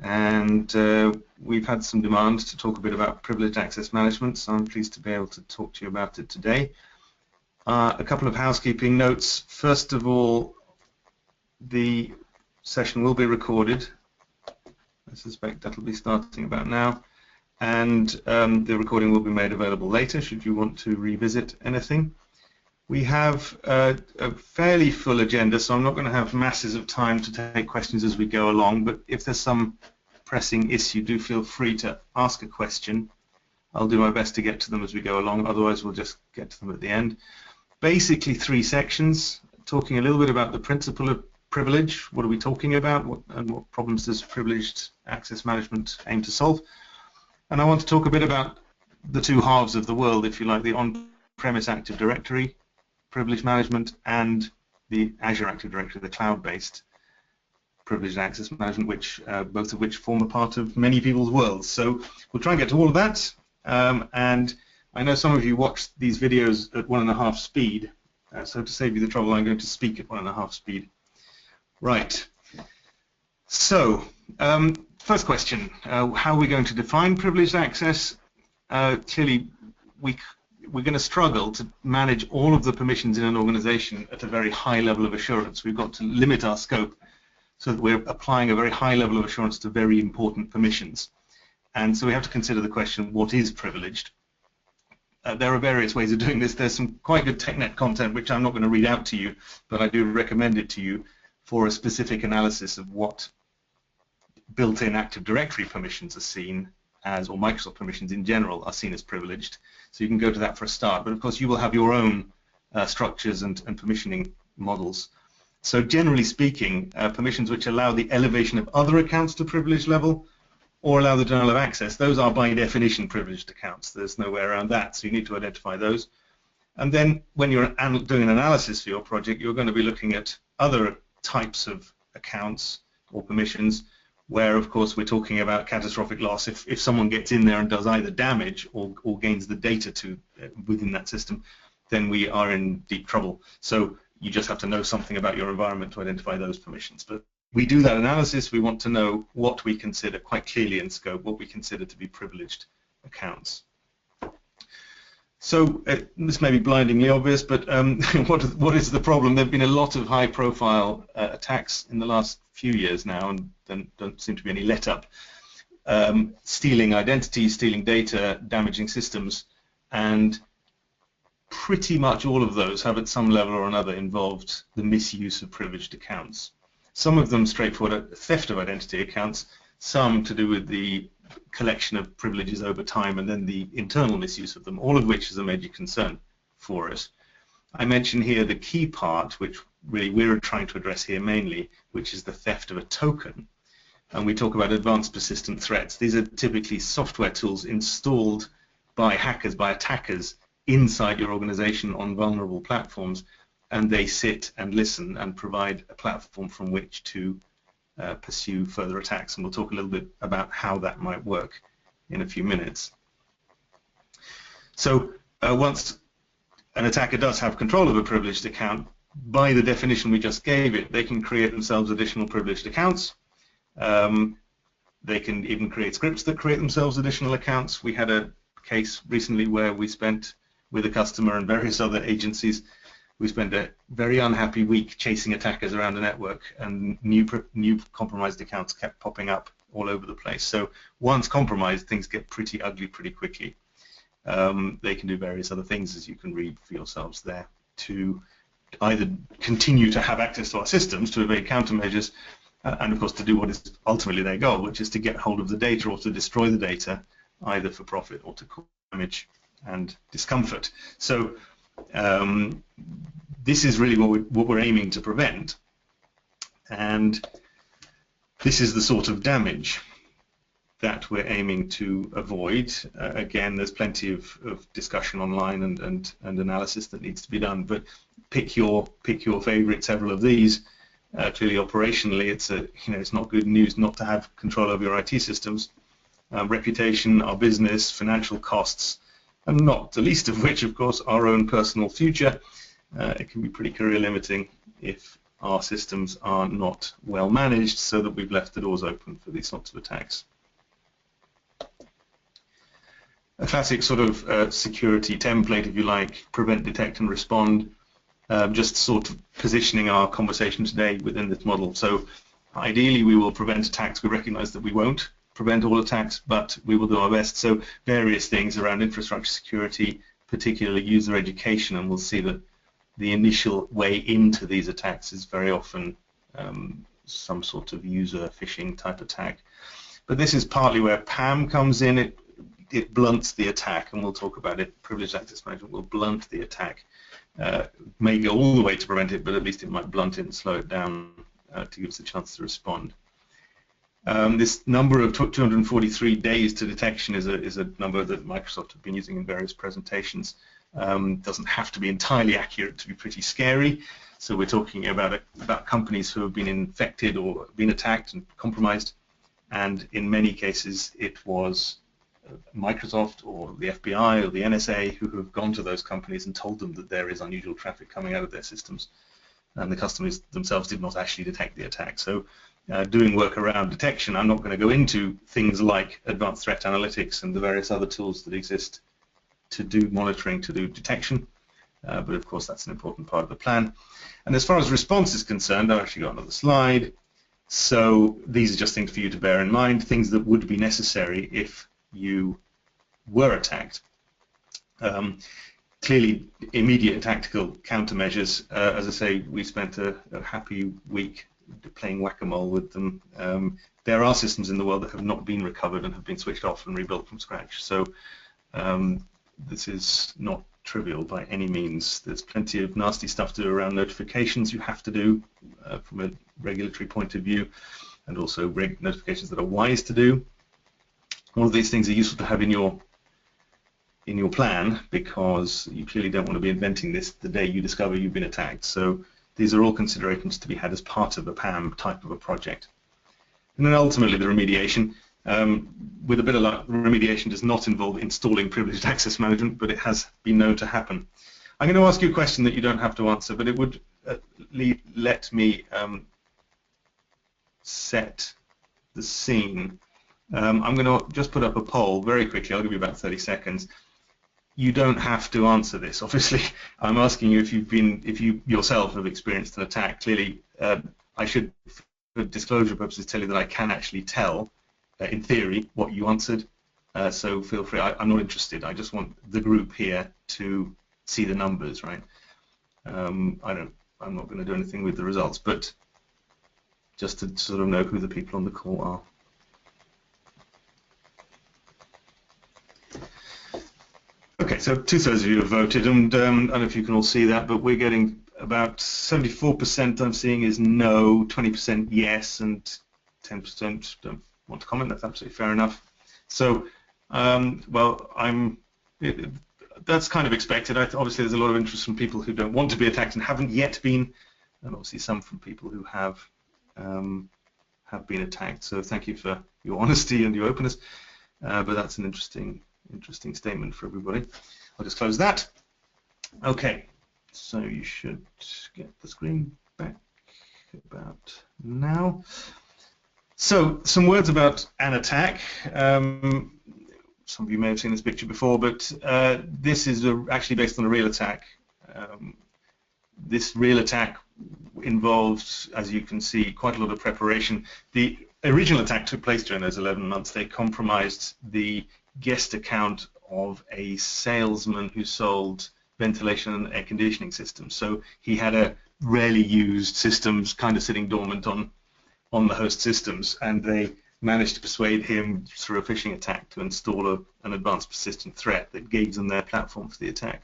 and we've had some demand to talk a bit about privileged access management, so I'm pleased to be able to talk to you about it today. A couple of housekeeping notes. First of all, the session will be recorded. I suspect that'll be starting about now, and the recording will be made available later should you want to revisit anything. We have a fairly full agenda, so I'm not going to have masses of time to take questions as we go along, but if there's some pressing issue, do feel free to ask a question. I'll do my best to get to them as we go along, otherwise we'll just get to them at the end. Basically 3 sections, talking a little bit about the principle of privilege, what are we talking about, and what problems does privileged access management aim to solve. And I want to talk a bit about the 2 halves of the world, if you like, the on-premise Active Directory privilege management and the Azure Active Directory, the cloud-based privileged access management, which both of which form a part of many people's worlds. So we'll try and get to all of that. And I know some of you watch these videos at 1.5 speed, so to save you the trouble, I'm going to speak at 1.5 speed. Right. So first question: how are we going to define privileged access? Clearly, we're going to struggle to manage all of the permissions in an organization at a very high level of assurance. We've got to limit our scope so that we're applying a very high level of assurance to very important permissions. And so we have to consider the question, what is privileged? There are various ways of doing this. There's some quite good TechNet content, which I'm not going to read out to you, but I do recommend it to you for a specific analysis of what built-in Active Directory permissions are seen as, or Microsoft permissions in general are seen as privileged. So you can go to that for a start, but of course you will have your own structures and permissioning models. So generally speaking, permissions which allow the elevation of other accounts to privilege level or allow the denial of access, those are by definition privileged accounts. There's no way around that, so you need to identify those. And then when you're doing an analysis for your project, you're going to be looking at other types of accounts or permissions where, of course, we're talking about catastrophic loss. If someone gets in there and does either damage or gains the data to within that system, then we are in deep trouble. So you just have to know something about your environment to identify those permissions. But we do that analysis. We want to know what we consider quite clearly in scope, what we consider to be privileged accounts. So this may be blindingly obvious, but what is the problem? There have been a lot of high-profile attacks in the last few years now, and there don't seem to be any let-up. Stealing identities, stealing data, damaging systems, and pretty much all of those have at some level or another involved the misuse of privileged accounts. Some of them straightforward theft of identity accounts, some to do with the collection of privileges over time and then the internal misuse of them, all of which is a major concern for us. I mention here the key part, which really we're trying to address here mainly, which is the theft of a token. And we talk about advanced persistent threats. These are typically software tools installed by hackers, by attackers inside your organization on vulnerable platforms, and they sit and listen and provide a platform from which to pursue further attacks, and we'll talk a little bit about how that might work in a few minutes. So once an attacker does have control of a privileged account, by the definition we just gave it, they can create themselves additional privileged accounts. They can even create scripts that create themselves additional accounts. We had a case recently where we spent, with a customer and various other agencies, we spent a very unhappy week chasing attackers around the network, and new compromised accounts kept popping up all over the place. So once compromised, things get pretty ugly pretty quickly. They can do various other things, as you can read for yourselves there, to either continue to have access to our systems to evade countermeasures, and of course to do what is ultimately their goal, which is to get hold of the data or to destroy the data, either for profit or to cause damage and discomfort. So this is really what we're aiming to prevent, and this is the sort of damage that we're aiming to avoid. Again, there's plenty of discussion online and analysis that needs to be done, but pick your favorite several of these. Clearly, operationally, it's not good news not to have control over your IT systems. Reputation, our business, financial costs, and not the least of which, of course, our own personal future. It can be pretty career limiting if our systems are not well managed, so that we've left the doors open for these sorts of attacks. A classic sort of security template, if you like, prevent, detect, and respond, just sort of positioning our conversation today within this model. So ideally, we will prevent attacks. We recognize that we won't prevent all attacks, but we will do our best. So various things around infrastructure security, particularly user education, and we'll see that the initial way into these attacks is very often some sort of user phishing type attack. But this is partly where PAM comes in. It blunts the attack, and we'll talk about it. Privileged access management will blunt the attack. May go all the way to prevent it, but at least it might blunt it and slow it down to give us a chance to respond. This number of 243 days to detection is a number that Microsoft have been using in various presentations. Doesn't have to be entirely accurate to be pretty scary. So we're talking about companies who have been infected or been attacked and compromised, and in many cases it was Microsoft or the FBI or the NSA who have gone to those companies and told them that there is unusual traffic coming out of their systems, and the customers themselves did not actually detect the attack. So doing work around detection, I'm not going to go into things like advanced threat analytics and the various other tools that exist to do monitoring, to do detection, but of course that's an important part of the plan. And as far as response is concerned, I've actually got another slide. So these are just things for you to bear in mind, things that would be necessary if you were attacked. Clearly, immediate tactical countermeasures. As I say, we spent a happy week playing whack-a-mole with them. There are systems in the world that have not been recovered and have been switched off and rebuilt from scratch. So this is not trivial by any means. There's plenty of nasty stuff to do around notifications you have to do from a regulatory point of view, and also notifications that are wise to do. All of these things are useful to have in your plan, because you clearly don't want to be inventing this the day you discover you've been attacked. So these are all considerations to be had as part of a PAM type of a project. And then ultimately the remediation. With a bit of luck, remediation does not involve installing privileged access management, but it has been known to happen. I'm going to ask you a question that you don't have to answer, but it would let me set the scene. I'm going to just put up a poll very quickly. I'll give you about 30 seconds. You don't have to answer this, obviously. I'm asking you if you yourself have experienced an attack. Clearly, I should, for disclosure purposes, tell you that I can actually tell, in theory, what you answered. So feel free. I'm not interested. I just want the group here to see the numbers, right? I'm not going to do anything with the results, but just to sort of know who the people on the call are. Okay, so 2/3 of you have voted, and I don't know if you can all see that, but we're getting about 74% I'm seeing is no, 20% yes, and 10% don't want to comment. That's absolutely fair enough. So, well, that's kind of expected. Obviously, there's a lot of interest from people who don't want to be attacked and haven't yet been, and obviously some from people who have been attacked. So thank you for your honesty and your openness, but that's an interesting statement for everybody. I'll just close that. Okay, so you should get the screen back about now. So some words about an attack. Some of you may have seen this picture before, but this is actually based on a real attack. This real attack involved, as you can see, quite a lot of preparation. The original attack took place during those 11 months. They compromised the guest account of a salesman who sold ventilation and air conditioning systems. So he had a rarely used systems kind of sitting dormant on the host systems, and they managed to persuade him through a phishing attack to install an advanced persistent threat that gave them their platform for the attack.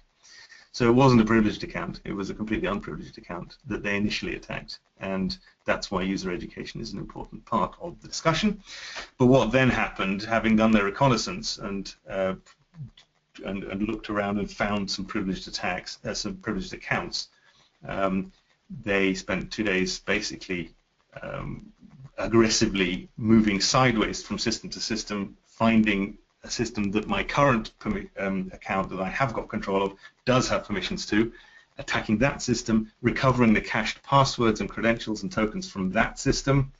So it wasn't a privileged account, it was a completely unprivileged account that they initially attacked, and that's why user education is an important part of the discussion. But what then happened, having done their reconnaissance and looked around and found some privileged attacks, some privileged accounts, they spent 2 days basically aggressively moving sideways from system to system, finding a system that my current account that I have got control of does have permissions to, attacking that system, recovering the cached passwords and credentials and tokens from that system,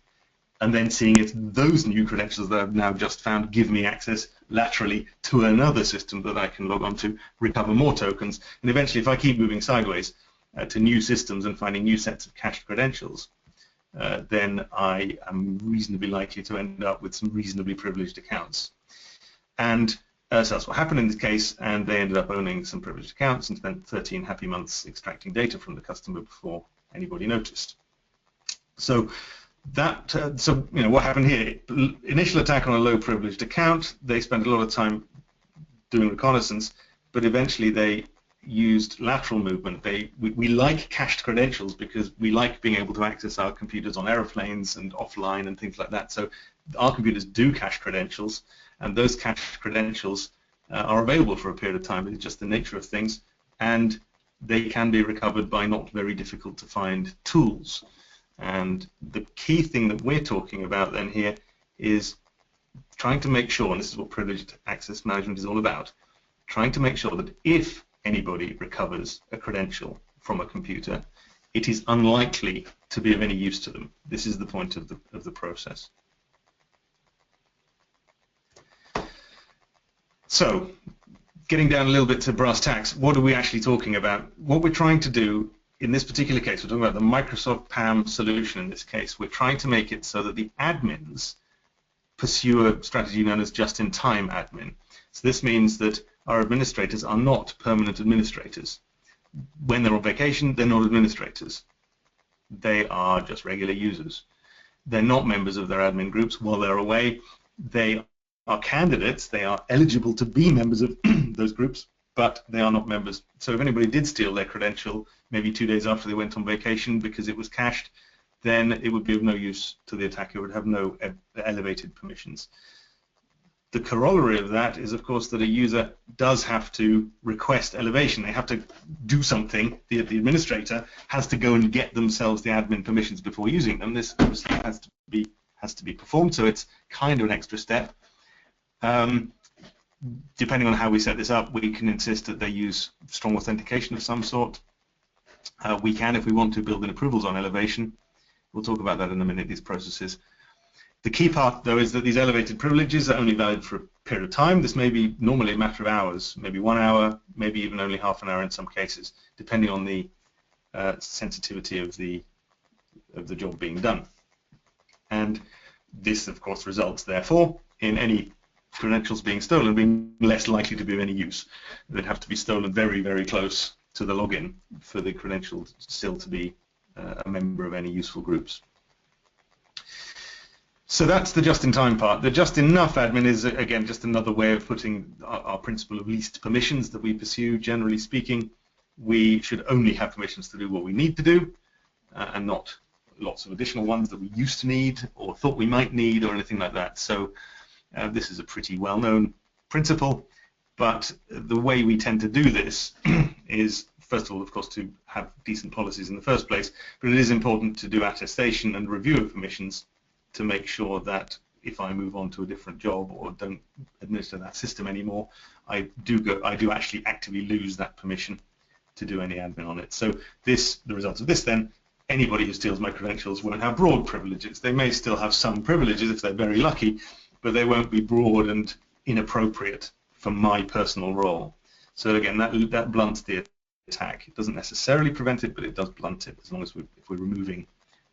and then seeing if those new credentials that I've now just found give me access laterally to another system that I can log on to, recover more tokens, and eventually if I keep moving sideways to new systems and finding new sets of cached credentials, then I am reasonably likely to end up with some reasonably privileged accounts. And so that's what happened in this case, and they ended up owning some privileged accounts and spent 13 happy months extracting data from the customer before anybody noticed. So that, what happened here? Initial attack on a low privileged account. They spent a lot of time doing reconnaissance, but eventually they used lateral movement. We like cached credentials because we like being able to access our computers on aeroplanes and offline and things like that. So our computers do cache credentials, and those cached credentials are available for a period of time. It's just the nature of things, and they can be recovered by not very difficult to find tools. And the key thing that we're talking about then here is trying to make sure, and this is what privileged access management is all about, trying to make sure that if anybody recovers a credential from a computer, it is unlikely to be of any use to them. This is the point of the process. So, getting down a little bit to brass tacks, what are we actually talking about? What we're trying to do in this particular case, we're talking about the Microsoft PAM solution in this case. We're trying to make it so that the admins pursue a strategy known as just-in-time admin. So this means that our administrators are not permanent administrators. When they're on vacation, they're not administrators. They are just regular users. They're not members of their admin groups while they're away. They are candidates. They are eligible to be members of those groups, but they are not members. So if anybody did steal their credential maybe 2 days after they went on vacation because it was cached, then it would be of no use to the attacker. It would have no elevated permissions. The corollary of that is, of course, that a user does have to request elevation. They have to do something. The administrator has to go and get themselves the admin permissions before using them. This obviously has to be performed, so it's kind of an extra step. Depending on how we set this up, we can insist that they use strong authentication of some sort. We can, if we want to, build in approvals on elevation. We'll talk about that in a minute, these processes. The key part, though, is that these elevated privileges are only valid for a period of time. This may be normally a matter of hours, maybe 1 hour, maybe even only half an hour in some cases, depending on the sensitivity of the job being done. And this, of course, results, therefore, in any credentials being stolen being less likely to be of any use. They'd have to be stolen very, very close to the login for the credential still to be a member of any useful groups. So that's the just-in-time part. The just-enough admin is, again, just another way of putting our principle of least permissions that we pursue. Generally speaking, we should only have permissions to do what we need to do, and not lots of additional ones that we used to need or thought we might need or anything like that. So this is a pretty well-known principle, but the way we tend to do this is, first of all, of course, to have decent policies in the first place, but it is important to do attestation and review of permissions to make sure that if I move on to a different job or don't administer that system anymore, I do actually actively lose that permission to do any admin on it. So the result of this then, anybody who steals my credentials won't have broad privileges. They may still have some privileges if they're very lucky, but they won't be broad and inappropriate for my personal role. So again, that blunts the attack. It doesn't necessarily prevent it, but it does blunt it as long as if we're removing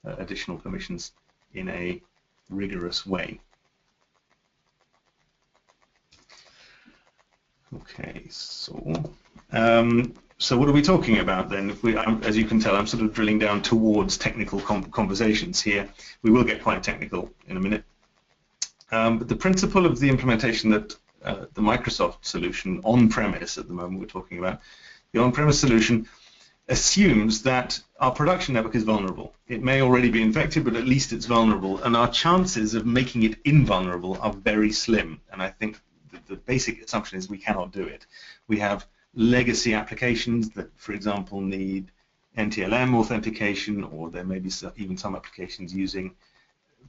additional permissions in a rigorous way. Okay, so what are we talking about then? As you can tell, I'm sort of drilling down towards technical conversations here. We will get quite technical in a minute. But the principle of the implementation that the Microsoft solution on-premise at the moment we're talking about, the on-premise solution assumes that our production network is vulnerable. It may already be infected, but at least it's vulnerable, and our chances of making it invulnerable are very slim. And I think the basic assumption is we cannot do it. We have legacy applications that, for example, need NTLM authentication, or there may be even some applications using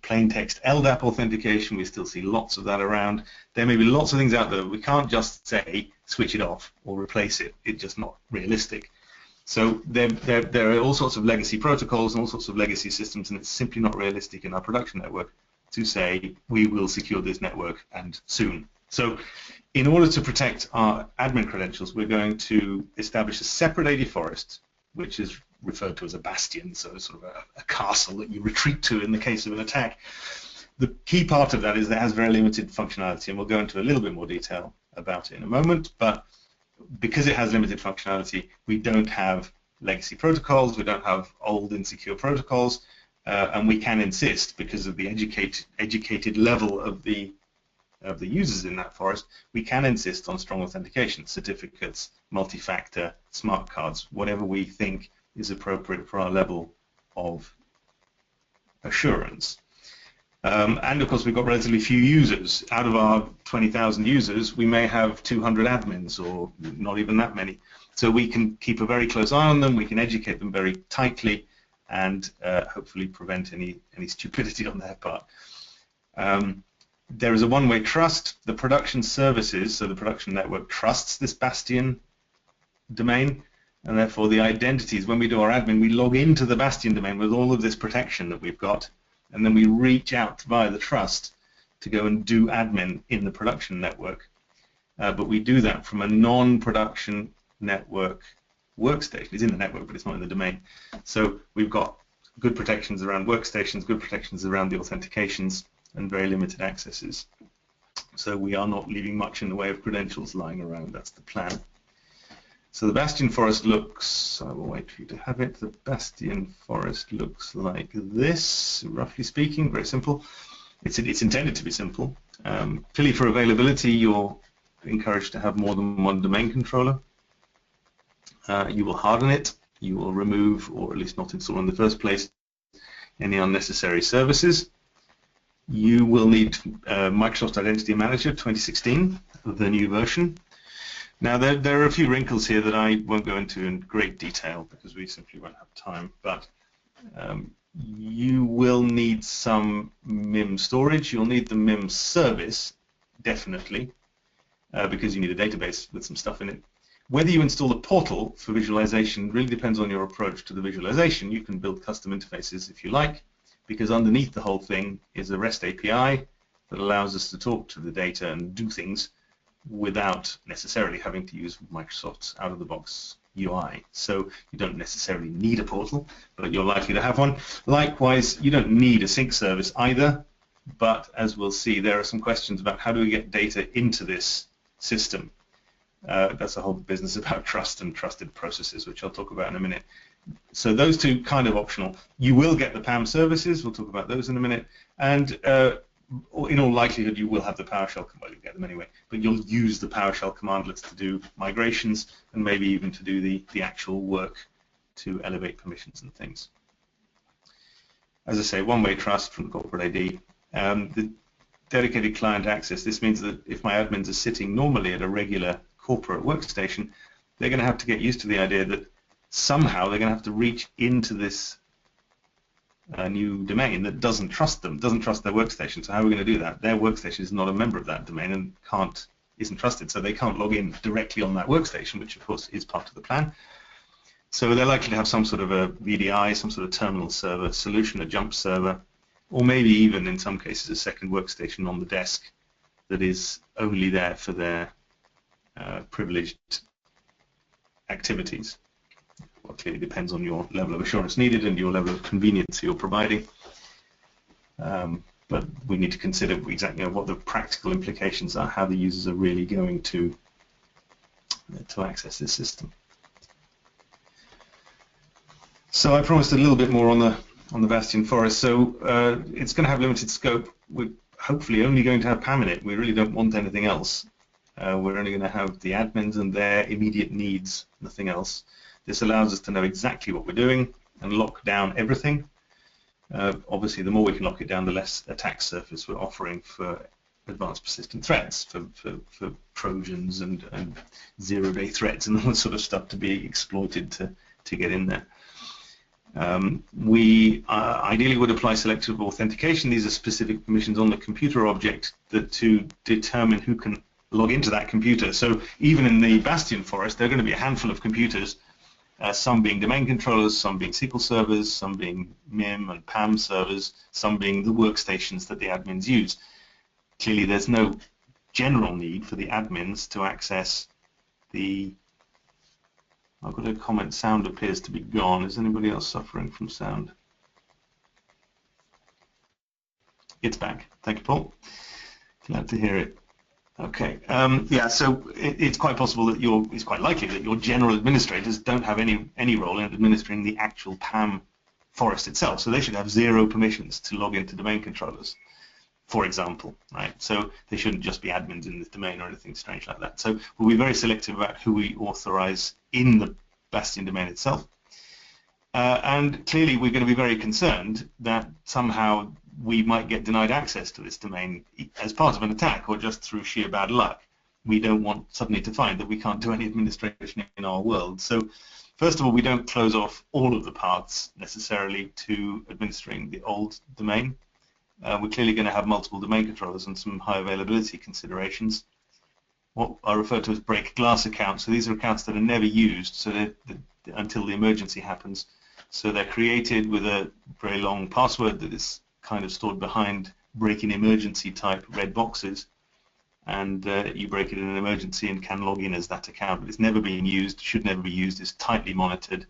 plain text LDAP authentication. We still see lots of that around. There may be lots of things out there. We can't just say switch it off or replace it. It's just not realistic. So there are all sorts of legacy protocols and all sorts of legacy systems, and it's simply not realistic in our production network to say we will secure this network and soon. So in order to protect our admin credentials, we're going to establish a separate AD forest, which is referred to as a bastion, so sort of a castle that you retreat to in the case of an attack. The key part of that is that it has very limited functionality, and we'll go into a little bit more detail about it in a moment, but because it has limited functionality, we don't have legacy protocols, we don't have old insecure protocols, and we can insist, because of the educated level of the users in that forest, we can insist on strong authentication, certificates, multi-factor, smart cards, whatever we think is appropriate for our level of assurance. And of course, we've got relatively few users. Out of our 20,000 users, we may have 200 admins, or not even that many. So we can keep a very close eye on them, we can educate them very tightly, and hopefully prevent any stupidity on their part. There is a one-way trust. The production services, so the production network, trusts this Bastion domain, and therefore the identities, when we do our admin, we log into the Bastion domain with all of this protection that we've got, and then we reach out via the trust to go and do admin in the production network. But we do that from a non-production network workstation. It's in the network, but it's not in the domain. So we've got good protections around workstations, good protections around the authentications, and very limited accesses. So we are not leaving much in the way of credentials lying around. That's the plan. So the Bastion forest looks, I will wait for you to have it, the Bastion forest looks like this, roughly speaking, very simple. It's intended to be simple. Clearly for availability, you're encouraged to have more than one domain controller. You will harden it, you will remove, or at least not install in the first place, any unnecessary services. You will need Microsoft Identity Manager 2016, the new version. Now there are a few wrinkles here that I won't go into in great detail because we simply won't have time, but you will need some MIM storage. You'll need the MIM service, definitely, because you need a database with some stuff in it. Whether you install a portal for visualization really depends on your approach to the visualization. You can build custom interfaces if you like, because underneath the whole thing is a REST API that allows us to talk to the data and do things without necessarily having to use Microsoft's out-of-the-box UI. So you don't necessarily need a portal, but you're likely to have one. Likewise, you don't need a sync service either, but as we'll see, there are some questions about how do we get data into this system. That's a whole business about trust and trusted processes, which I'll talk about in a minute. So those two kind of optional. You will get the PAM services, we'll talk about those in a minute, and in all likelihood you will have the PowerShell, well, you'll get them anyway, but you'll use the PowerShell commandlets to do migrations and maybe even to do the actual work to elevate permissions and things. As I say, one-way trust from the corporate ID. The dedicated client access, this means that if my admins are sitting normally at a regular corporate workstation, they're going to have to get used to the idea that somehow they're going to have to reach into this new domain that doesn't trust them, doesn't trust their workstation. So how are we going to do that? Their workstation is not a member of that domain and isn't trusted, so they can't log in directly on that workstation, which of course is part of the plan. So they're likely to have some sort of a VDI, some sort of terminal server solution, a jump server, or maybe even in some cases a second workstation on the desk that is only there for their privileged activities. Well, clearly depends on your level of assurance needed and your level of convenience you're providing. But we need to consider exactly what the practical implications are, how the users are really going to access this system. So I promised a little bit more on the Bastion forest. So it's going to have limited scope. We're hopefully only going to have PAM in it. We really don't want anything else. We're only going to have the admins and their immediate needs, nothing else. This allows us to know exactly what we're doing and lock down everything. Obviously, the more we can lock it down, the less attack surface we're offering for advanced persistent threats, for Trojans and zero-day threats and all that sort of stuff to be exploited to get in there. We ideally would apply selective authentication. These are specific permissions on the computer object to determine who can log into that computer. So even in the Bastion forest, there are going to be a handful of computers some being domain controllers, some being SQL servers, some being MIM and PAM servers, some being the workstations that the admins use. Clearly, there's no general need for the admins to access the... I've got a comment, sound appears to be gone. Is anybody else suffering from sound? It's back. Thank you, Paul. Glad to hear it. Okay. Yeah, so it's quite possible that it's quite likely that your general administrators don't have any role in administering the actual PAM forest itself. So they should have 0 permissions to log into domain controllers, for example, right? So they shouldn't just be admins in the domain or anything strange like that. So we'll be very selective about who we authorize in the Bastion domain itself. And clearly we're going to be very concerned that somehow we might get denied access to this domain as part of an attack or just through sheer bad luck. We don't want suddenly to find that we can't do any administration in our world. So first of all, we don't close off all of the paths necessarily to administering the old domain. We're clearly going to have multiple domain controllers and some high availability considerations. What I refer to as break glass accounts. So these are accounts that are never used so until the emergency happens. So they're created with a very long password that is kind of stored behind break-in emergency type red boxes, and you break it in an emergency and can log in as that account, but it's never being used, should never be used, is tightly monitored,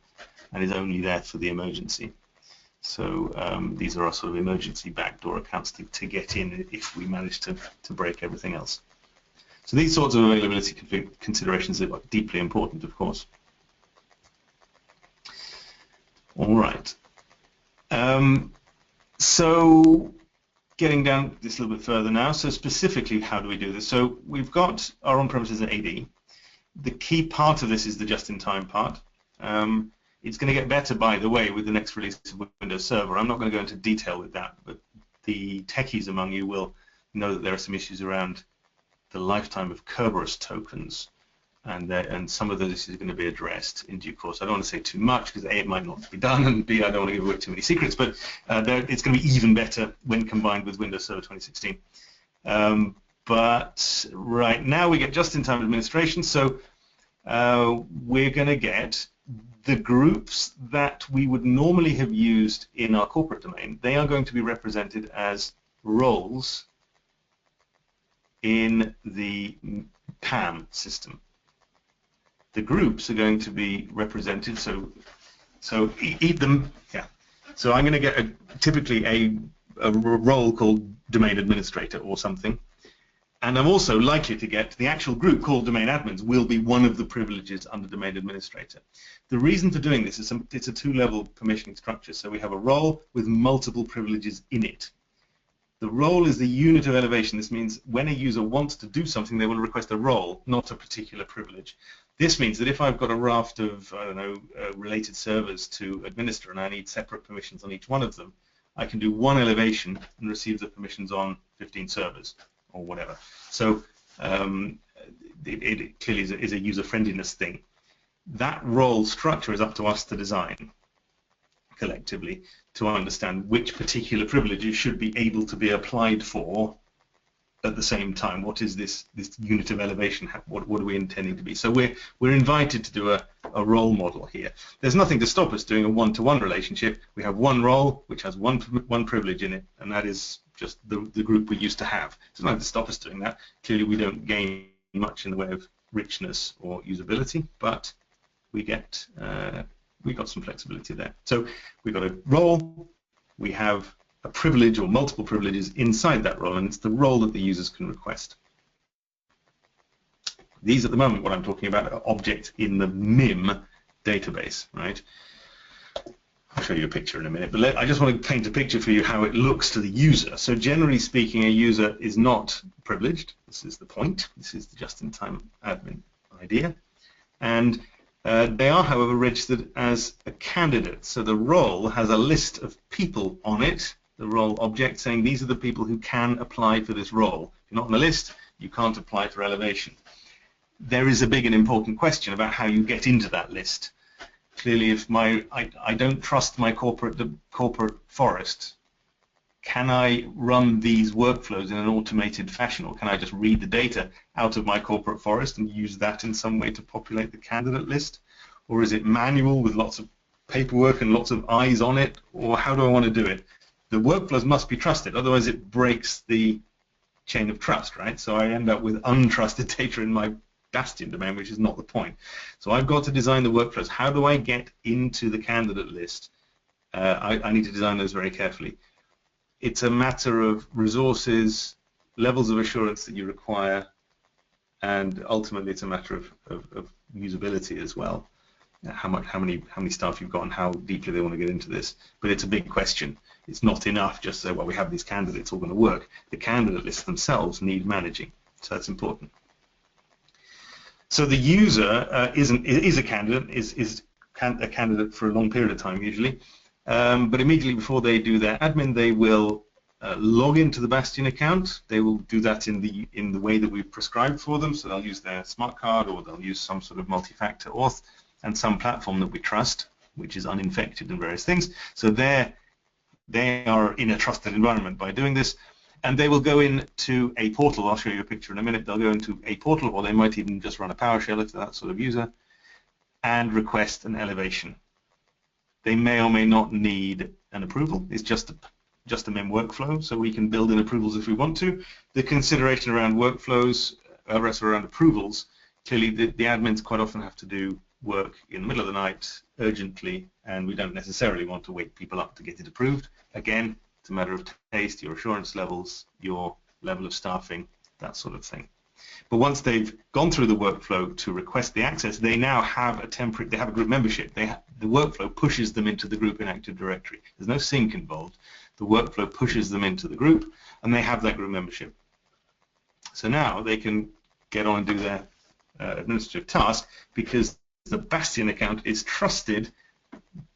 and is only there for the emergency. So these are our sort of emergency backdoor accounts to get in if we manage to break everything else. So these sorts of availability considerations are deeply important, of course. All right. So getting down this a little bit further now, so specifically how do we do this? So we've got our on-premises AD. The key part of this is the just-in-time part. It's going to get better, by the way, with the next release of Windows Server. I'm not going to go into detail with that, but the techies among you will know that there are some issues around the lifetime of Kerberos tokens, and some of this is going to be addressed in due course. I don't want to say too much because A, it might not be done, and B, I don't want to give away too many secrets, but it's going to be even better when combined with Windows Server 2016. But right now we get just-in-time administration, so we're going to get the groups that we would normally have used in our corporate domain. They are going to be represented as roles in the PAM system. The groups are going to be represented, so eat them. Yeah. So I'm going to get typically a role called domain administrator or something, and I'm also likely to get the actual group called domain admins will be one of the privileges under domain administrator. The reason for doing this is it's a 2-level permissioning structure. So we have a role with multiple privileges in it. The role is the unit of elevation. This means when a user wants to do something, they will request a role, not a particular privilege. This means that if I've got a raft of, I don't know, related servers to administer and I need separate permissions on each one of them, I can do one elevation and receive the permissions on 15 servers or whatever. So it clearly is a user-friendliness thing. That role structure is up to us to design collectively to understand which particular privileges should be able to be applied for at the same time. What is this unit of elevation? What are we intending to be? So we're invited to do a role model here. There's nothing to stop us doing a one-to-one relationship. We have one role which has one privilege in it, and that is just the group we used to have. There's nothing to stop us doing that. Clearly we don't gain much in the way of richness or usability, but we got some flexibility there. So we've got a role, we have a privilege or multiple privileges inside that role, and it's the role that the users can request. These at the moment, what I'm talking about, are objects in the MIM database, right? I'll show you a picture in a minute, but I just want to paint a picture for you how it looks to the user. So generally speaking, a user is not privileged. This is the point. This is the just-in-time admin idea. And they are, however, registered as a candidate. So the role has a list of people on it, the role object, saying these are the people who can apply for this role. If you're not on the list, you can't apply for elevation. There is a big and important question about how you get into that list. Clearly, if I don't trust my corporate forest, can I run these workflows in an automated fashion, or can I just read the data out of my corporate forest and use that in some way to populate the candidate list? or is it manual with lots of paperwork and lots of eyes on it, or how do I want to do it? The workflows must be trusted, otherwise it breaks the chain of trust, right? So I end up with untrusted data in my Bastion domain, which is not the point. So I've got to design the workflows. How do I get into the candidate list? I need to design those very carefully. It's a matter of resources, levels of assurance that you require, and ultimately it's a matter of usability as well. How many staff you've got and how deeply they want to get into this. But it's a big question. It's not enough just to say, well, we have these candidates all going to work. The candidate lists themselves need managing, so that's important. So the user is a candidate, is a candidate for a long period of time usually, but immediately before they do their admin, they will log into the Bastion account. They will do that in the way that we've prescribed for them. So they'll use their smart card, or they'll use some sort of multi-factor auth and some platform that we trust, which is uninfected and various things. So they are in a trusted environment by doing this, and they will go into a portal. I'll show you a picture in a minute. They'll go into a portal, or they might even just run a PowerShell if they're that sort of user, and request an elevation. They may or may not need an approval. It's just a MIM workflow, so we can build in approvals if we want to. The consideration around workflows, around approvals, clearly the admins quite often have to do work in the middle of the night urgently, and we don't necessarily want to wake people up to get it approved. Again, it's a matter of taste, your assurance levels, your level of staffing, that sort of thing. But once they've gone through the workflow to request the access, they now have they have a group membership. The workflow pushes them into the group in Active Directory. There's no sync involved. The workflow pushes them into the group, and they have that group membership. So now they can get on and do their administrative task, because the Bastion account is trusted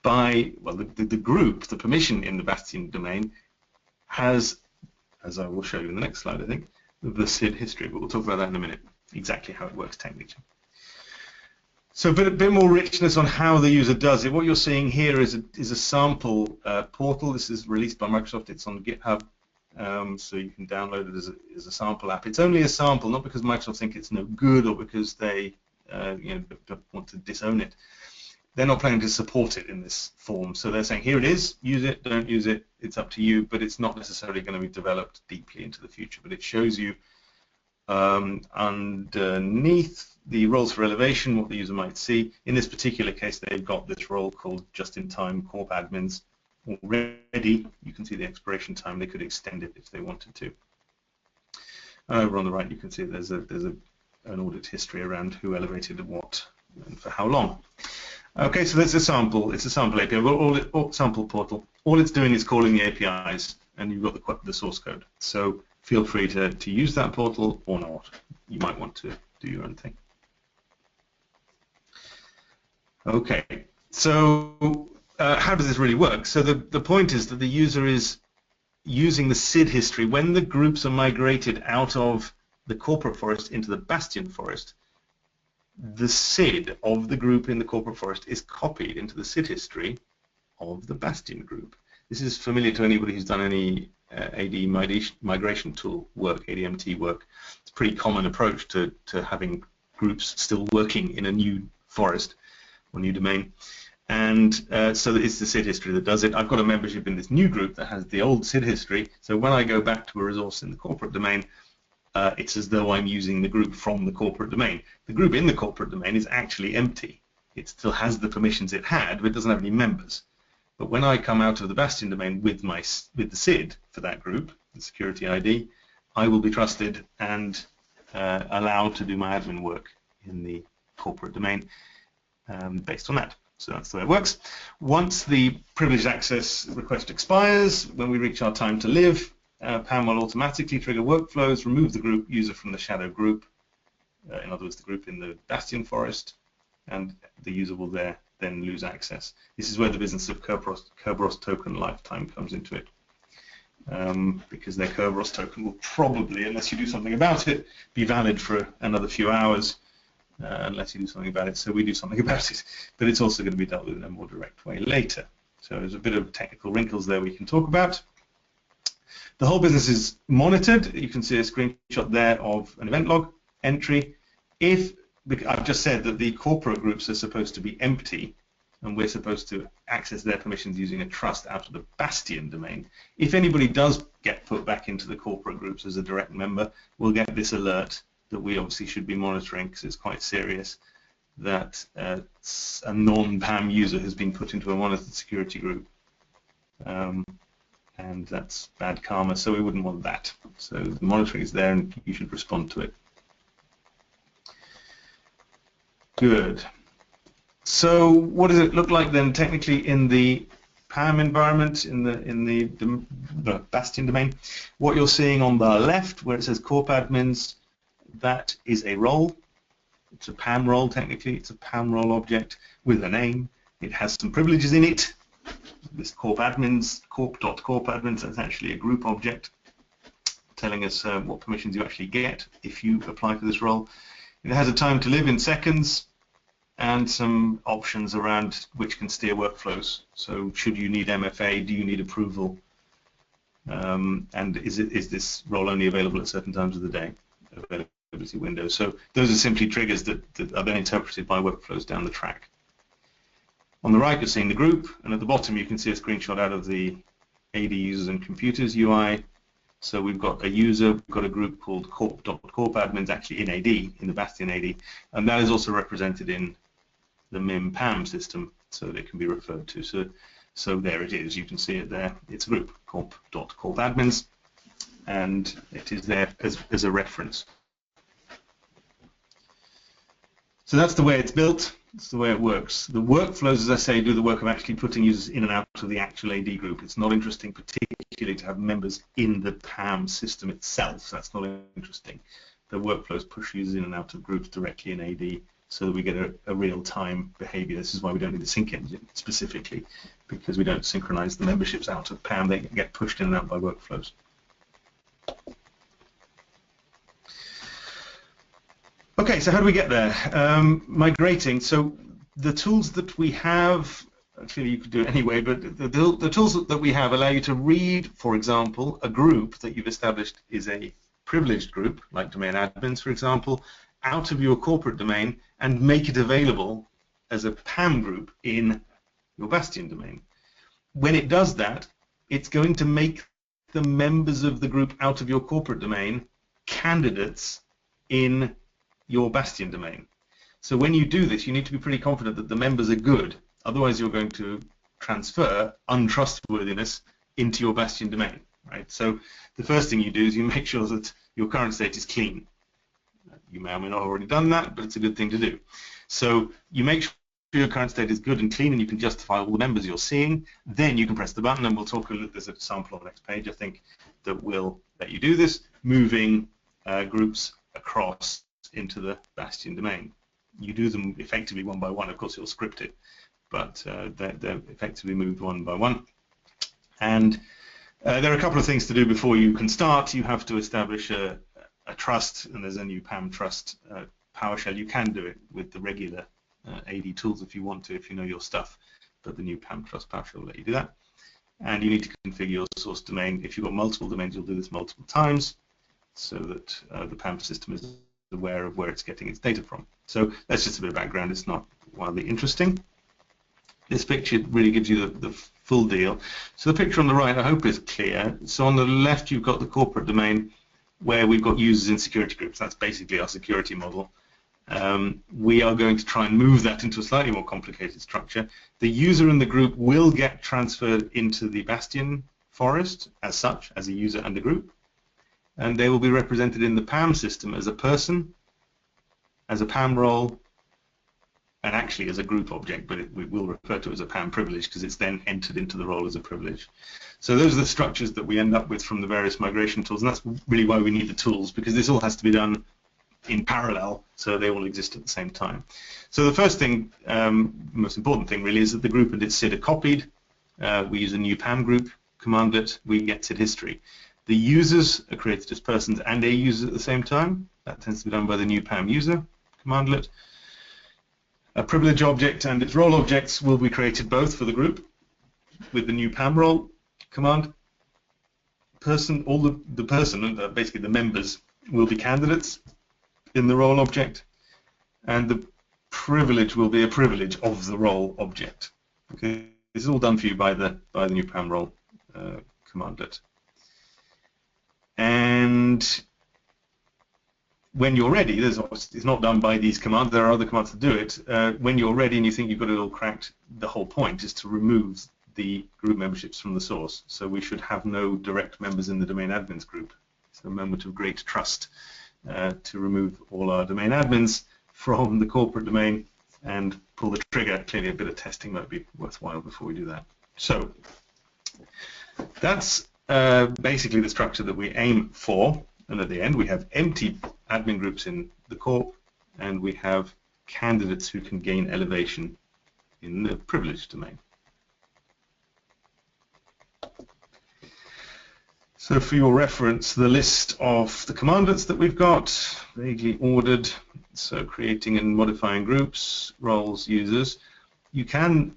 by, well, the group, the permission in the Bastion domain has, as I will show you in the next slide, I think, the SID history, but we'll talk about that in a minute, exactly how it works technically. So a bit more richness on how the user does it. What you're seeing here is a sample portal. This is released by Microsoft. It's on GitHub, so you can download it as a sample app. It's only a sample, not because Microsoft think it's no good or because they want to disown it. They're not planning to support it in this form. So they're saying, here it is, use it, don't use it, it's up to you, but it's not necessarily going to be developed deeply into the future. But it shows you underneath the roles for elevation what the user might see. In this particular case, they've got this role called just-in-time corp admins already. You can see the expiration time. They could extend it if they wanted to. Over on the right, you can see there's an audit history around who elevated what and for how long. Okay, so that's a sample. It's a sample API. Sample portal. All it's doing is calling the APIs, and you've got the source code. So feel free to use that portal or not. You might want to do your own thing. Okay, so how does this really work? So the point is that the user is using the SID history. When the groups are migrated out of the corporate forest into the Bastion forest, the SID of the group in the corporate forest is copied into the SID history of the Bastion group. This is familiar to anybody who's done any AD migration tool work, ADMT work. It's a pretty common approach to having groups still working in a new forest or new domain. And so it's the SID history that does it. I've got a membership in this new group that has the old SID history. So when I go back to a resource in the corporate domain, it's as though I'm using the group from the corporate domain. The group in the corporate domain is actually empty. It still has the permissions it had, but it doesn't have any members. But when I come out of the Bastion domain with the SID for that group, the security ID, I will be trusted and allowed to do my admin work in the corporate domain based on that. So that's the way it works. Once the privileged access request expires, when we reach our time to live, PAM will automatically trigger workflows, remove the group user from the shadow group, in other words, the group in the Bastion forest, and the user will then lose access. This is where the business of Kerberos token lifetime comes into it, because their Kerberos token will probably, unless you do something about it, be valid for another few hours, unless you do something about it. So we do something about it, but it's also going to be dealt with in a more direct way later. So there's a bit of technical wrinkles there we can talk about. The whole business is monitored. You can see a screenshot there of an event log entry. If I've just said that the corporate groups are supposed to be empty, and we're supposed to access their permissions using a trust out of the Bastion domain. If anybody does get put back into the corporate groups as a direct member, we'll get this alert that we obviously should be monitoring because it's quite serious, that a non-PAM user has been put into a monitored security group. And that's bad karma, so we wouldn't want that. So the monitoring is there and you should respond to it. Good. So what does it look like then technically in the PAM environment, in the Bastion domain? What you're seeing on the left where it says corp admins, that is a role. It's a PAM role technically. It's a PAM role object with a name. It has some privileges in it. This corp admins, corp.corp admins, that's actually a group object telling us what permissions you actually get if you apply for this role. It has a time to live in seconds and some options around which can steer workflows. So should you need MFA, do you need approval, and is this role only available at certain times of the day, availability windows. So those are simply triggers that are then interpreted by workflows down the track. On the right, you're seeing the group, and at the bottom, you can see a screenshot out of the AD users and computers UI. So we've got a user, we've got a group called corp.corp admins, actually in AD, in the Bastion AD, and that is also represented in the MIM PAM system, so they can be referred to. So there it is. You can see it there. It's a group, corp.corp admins, and it is there as a reference. So that's the way it's built. That's the way it works. The workflows, as I say, do the work of actually putting users in and out of the actual AD group. It's not interesting particularly to have members in the PAM system itself. That's not interesting. The workflows push users in and out of groups directly in AD so that we get a real-time behavior. This is why we don't need a sync engine specifically, because we don't synchronize the memberships out of PAM. They get pushed in and out by workflows. Okay, so how do we get there? Migrating. So the tools that we have, actually you could do it anyway, but the tools that we have allow you to read, for example, a group that you've established is a privileged group, like domain admins, for example, out of your corporate domain and make it available as a PAM group in your Bastion domain. When it does that, it's going to make the members of the group out of your corporate domain candidates in your Bastion domain. So when you do this, you need to be pretty confident that the members are good. Otherwise, you're going to transfer untrustworthiness into your Bastion domain, right? So the first thing you do is you make sure that your current state is clean. You may or may not have already done that, but it's a good thing to do. So you make sure your current state is good and clean and you can justify all the members you're seeing. Then you can press the button, and we'll talk a little, there's a sample on the next page, I think, that will let you do this, moving groups across into the Bastion domain. You do them effectively one by one. Of course, you'll script it, but they're effectively moved one by one. And there are a couple of things to do before you can start. You have to establish a trust, and there's a new PAM trust PowerShell. You can do it with the regular AD tools if you want to, if you know your stuff, but the new PAM trust PowerShell will let you do that. And you need to configure your source domain. If you've got multiple domains, you'll do this multiple times so that the PAM system is aware of where it's getting its data from. So that's just a bit of background. It's not wildly interesting. This picture really gives you the full deal. So the picture on the right, I hope, is clear. So on the left, you've got the corporate domain where we've got users in security groups. That's basically our security model. We are going to try and move that into a slightly more complicated structure. The user in the group will get transferred into the Bastion forest as such, as a user and a group. And they will be represented in the PAM system as a person, as a PAM role, and actually as a group object, but we will refer to it as a PAM privilege because it's then entered into the role as a privilege. So those are the structures that we end up with from the various migration tools, and that's really why we need the tools, because this all has to be done in parallel, so they all exist at the same time. So the first thing, most important thing really, is that the group and its SID are copied. We use a new PAM group commandlet, we get SID history. The users are created as persons and a user at the same time. That tends to be done by the new PAM user commandlet. A privilege object and its role objects will be created both for the group with the new PAM role command. All the person, basically the members, will be candidates in the role object. and the privilege will be a privilege of the role object. Okay, this is all done for you by the new PAM role commandlet. And when you're ready, it's not done by these commands, there are other commands to do it. When you're ready and you think you've got it all cracked, the whole point is to remove the group memberships from the source. So we should have no direct members in the domain admins group. It's a moment of great trust to remove all our domain admins from the corporate domain and pull the trigger. Clearly a bit of testing might be worthwhile before we do that. So that's basically the structure that we aim for. And at the end, we have empty admin groups in the corp, and we have candidates who can gain elevation in the privileged domain. So for your reference, the list of the commandlets that we've got, vaguely ordered, so creating and modifying groups, roles, users. You can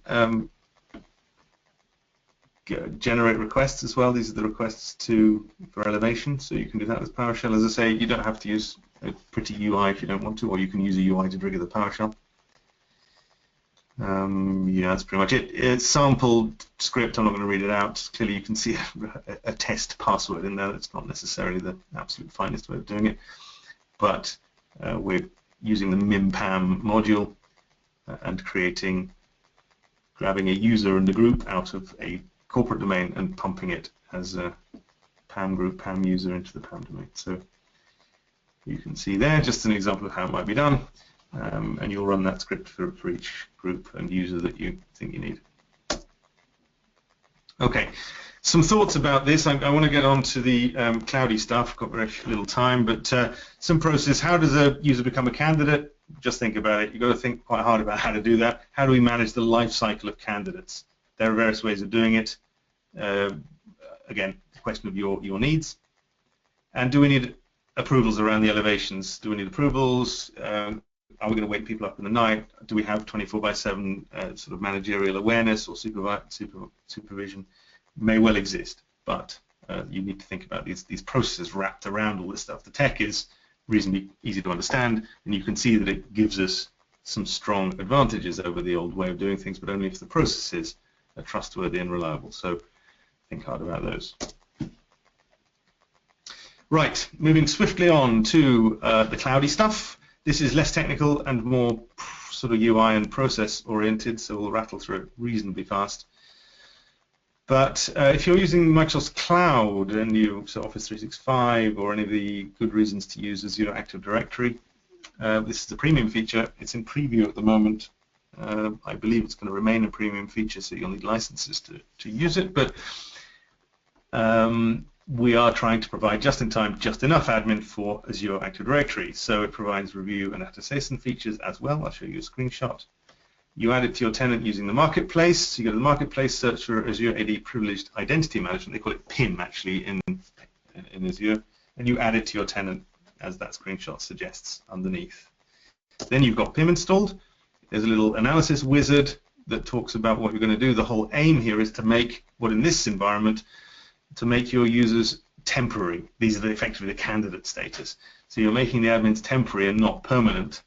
generate requests as well. These are the requests for elevation, so you can do that with PowerShell. As I say, you don't have to use a pretty UI if you don't want to, or you can use a UI to trigger the PowerShell. Yeah, that's pretty much it. It's sample script. I'm not going to read it out. Clearly, you can see a test password in there. That's not necessarily the absolute finest way of doing it, but we're using the MIM-PAM module and grabbing a user in the group out of a corporate domain and pumping it as a PAM group, PAM user into the PAM domain. So you can see there just an example of how it might be done, and you'll run that script for each group and user that you think you need. Okay, some thoughts about this. I want to get on to the cloudy stuff. Got very little time, but some process. How does a user become a candidate? Just think about it. You've got to think quite hard about how to do that. How do we manage the life cycle of candidates? There are various ways of doing it. Again, the question of your needs. And do we need approvals around the elevations? Do we need approvals? Are we going to wake people up in the night? Do we have 24/7 sort of managerial awareness or supervision? May well exist, but you need to think about these processes wrapped around all this stuff. The tech is reasonably easy to understand, and you can see that it gives us some strong advantages over the old way of doing things, but only if the processes are trustworthy and reliable. So think hard about those. Right, moving swiftly on to the cloudy stuff. This is less technical and more sort of UI and process oriented, so we'll rattle through it reasonably fast. But if you're using Microsoft's cloud and so Office 365 or any of the good reasons to use Azure Active Directory, this is a premium feature. It's in preview at the moment. I believe it's going to remain a premium feature, so you'll need licenses to use it. But we are trying to provide just-in-time, just-enough admin for Azure Active Directory. So it provides review and attestation features as well. I'll show you a screenshot. You add it to your tenant using the marketplace. So you go to the marketplace, search for Azure AD Privileged Identity Management. They call it PIM actually in Azure, and you add it to your tenant as that screenshot suggests underneath. Then you've got PIM installed. There's a little analysis wizard that talks about what you're going to do. The whole aim here is to make what in this environment to make your users temporary. These are effectively the candidate status. So you're making the admins temporary and not permanent.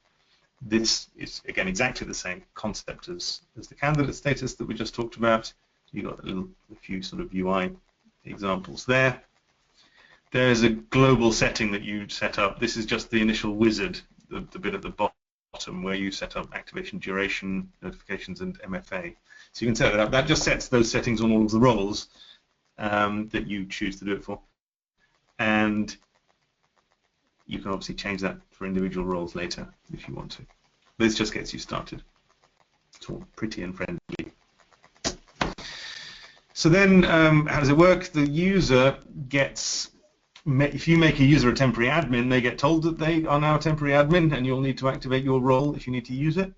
This is, again, exactly the same concept as the candidate status that we just talked about. You've got a few sort of UI examples there. There's a global setting that you set up. This is just the initial wizard, the bit at the bottom where you set up activation duration, notifications, and MFA. So you can set it up. That just sets those settings on all of the roles that you choose to do it for. And you can obviously change that for individual roles later if you want to. This just gets you started. It's all pretty and friendly. So then, how does it work? The user gets, if you make a user a temporary admin, they get told that they are now a temporary admin, and you'll need to activate your role if you need to use it.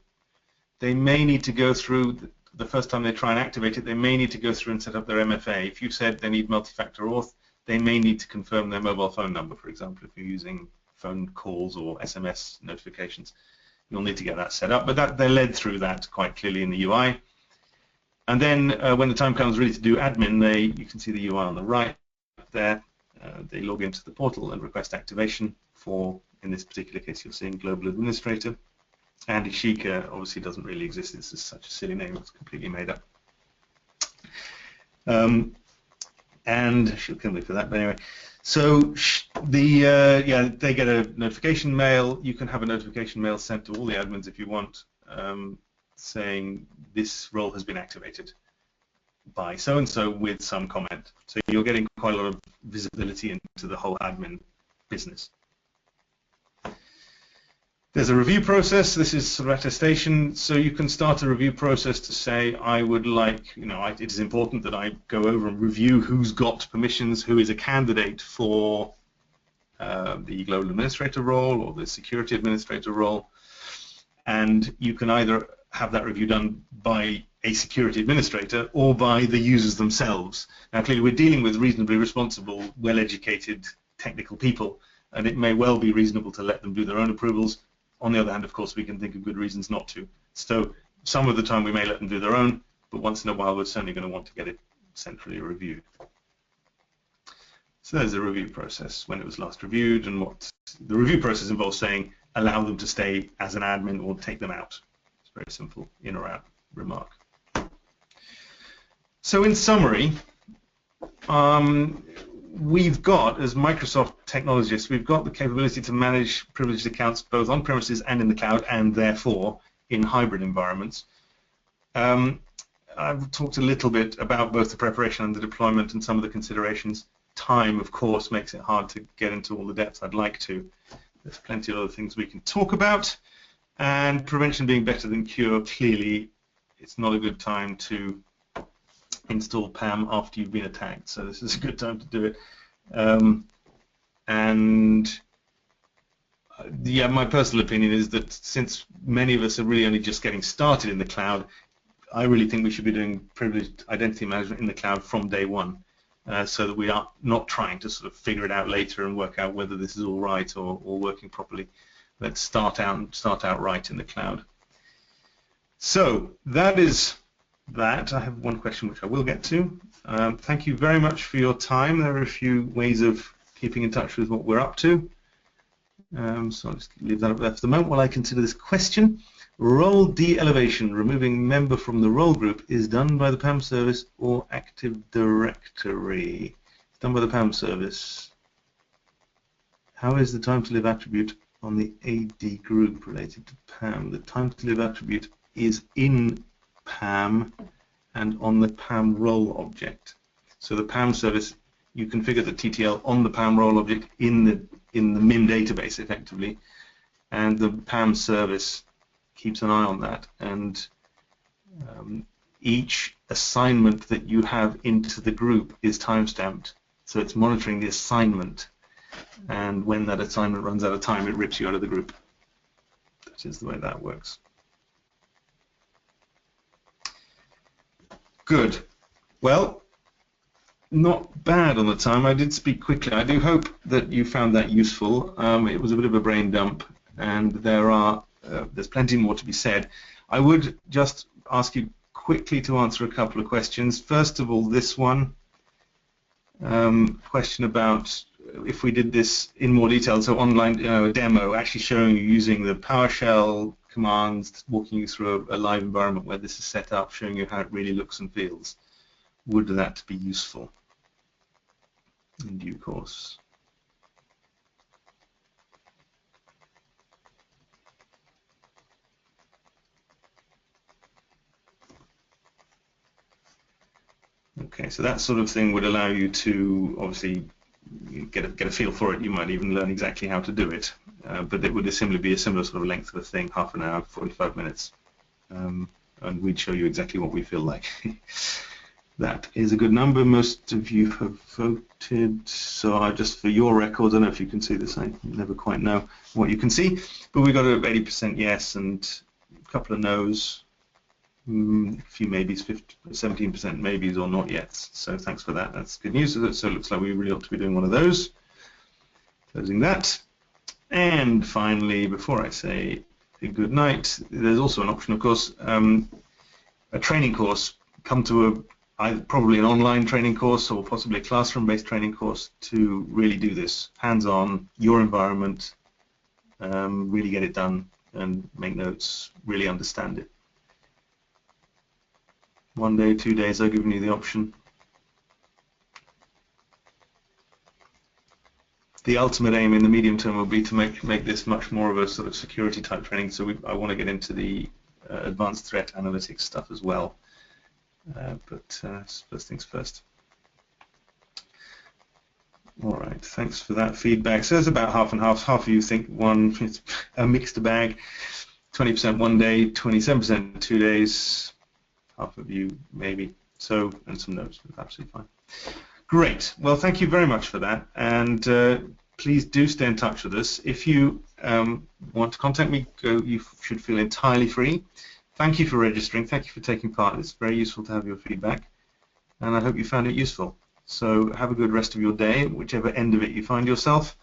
They may need to go through, the first time they try and activate it, they may need to go through and set up their MFA. If you said they need multi-factor auth, they may need to confirm their mobile phone number, for example, if you're using phone calls or SMS notifications. You'll need to get that set up, but they're led through that quite clearly in the UI. And then when the time comes really to do admin, you can see the UI on the right there. They log into the portal and request activation for, in this particular case, you're seeing Global Administrator. Andy Sheikha obviously doesn't really exist. It's just such a silly name. It's completely made up. And she'll kill me for that, but anyway. So they get a notification mail. You can have a notification mail sent to all the admins if you want, saying this role has been activated by so-and-so with some comment. So you're getting quite a lot of visibility into the whole admin business. There's a review process. This is sort of attestation. So you can start a review process to say, I would like, it is important that I go over and review who's got permissions, who is a candidate for the global administrator role or the security administrator role. And you can either have that review done by a security administrator or by the users themselves. Now, clearly, we're dealing with reasonably responsible, well-educated, technical people, and it may well be reasonable to let them do their own approvals. On the other hand, of course, we can think of good reasons not to. So some of the time we may let them do their own, but once in a while we're certainly going to want to get it centrally reviewed. So there's a review process, when it was last reviewed, and what the review process involves saying allow them to stay as an admin or take them out. It's very simple, in or out remark. So in summary, we've got, as Microsoft technologists, we've got the capability to manage privileged accounts both on premises and in the cloud, and therefore in hybrid environments. I've talked a little bit about both the preparation and the deployment and some of the considerations. Time, of course, makes it hard to get into all the depth I'd like to. There's plenty of other things we can talk about. And prevention being better than cure, clearly it's not a good time to install PAM after you've been attacked, so this is a good time to do it. My personal opinion is that since many of us are really only just getting started in the cloud, I really think we should be doing privileged identity management in the cloud from day one, so that we are not trying to sort of figure it out later and work out whether this is all right or working properly. Let's start out right in the cloud. So that is that. I have one question which I will get to. Thank you very much for your time. There are a few ways of keeping in touch with what we're up to. So I'll just leave that up there for the moment while I consider this question. Role de-elevation, removing member from the role group, is done by the PAM service or Active Directory? It's done by the PAM service. How is the time to live attribute on the AD group related to PAM? The time to live attribute is in PAM and on the PAM role object. So the PAM service, you configure the TTL on the PAM role object in the MIM database effectively, and the PAM service keeps an eye on that, and each assignment that you have into the group is time-stamped, so it's monitoring the assignment, and when that assignment runs out of time, it rips you out of the group. That is the way that works. Good. Well, not bad on the time. I did speak quickly. I do hope that you found that useful. It was a bit of a brain dump, and there's plenty more to be said. I would just ask you quickly to answer a couple of questions. First of all, this one, question about if we did this in more detail, so online a demo, actually showing you using the PowerShell commands, walking you through a live environment where this is set up, showing you how it really looks and feels. Would that be useful in due course? Okay, so that sort of thing would allow you to obviously get a feel for it. You might even learn exactly how to do it, but it would simply be a similar sort of length of a thing, half an hour, 45 minutes, and we'd show you exactly what we feel like. That is a good number. Most of you have voted, so just for your records, I don't know if you can see this, I never quite know what you can see, but we got a 80% yes and a couple of no's, a few maybes, 17% maybes or not yet, so thanks for that. That's good news. So it looks like we really ought to be doing one of those. Closing that. And finally, before I say good night, there's also an option, of course, a training course. Come to probably an online training course or possibly a classroom-based training course to really do this hands-on, your environment, really get it done and make notes, really understand it. 1 day, 2 days, I've given you the option. The ultimate aim in the medium term will be to make this much more of a sort of security type training, so I want to get into the advanced threat analytics stuff as well. But first things first. All right, thanks for that feedback. So there's about half and half. Half of you think it's a mixed bag, 20% 1 day, 27% 2 days. Half of you maybe. So, and some notes, that's absolutely fine. Great. Well, thank you very much for that. And please do stay in touch with us. If you want to contact me, you should feel entirely free. Thank you for registering. Thank you for taking part. It's very useful to have your feedback. And I hope you found it useful. So have a good rest of your day, whichever end of it you find yourself.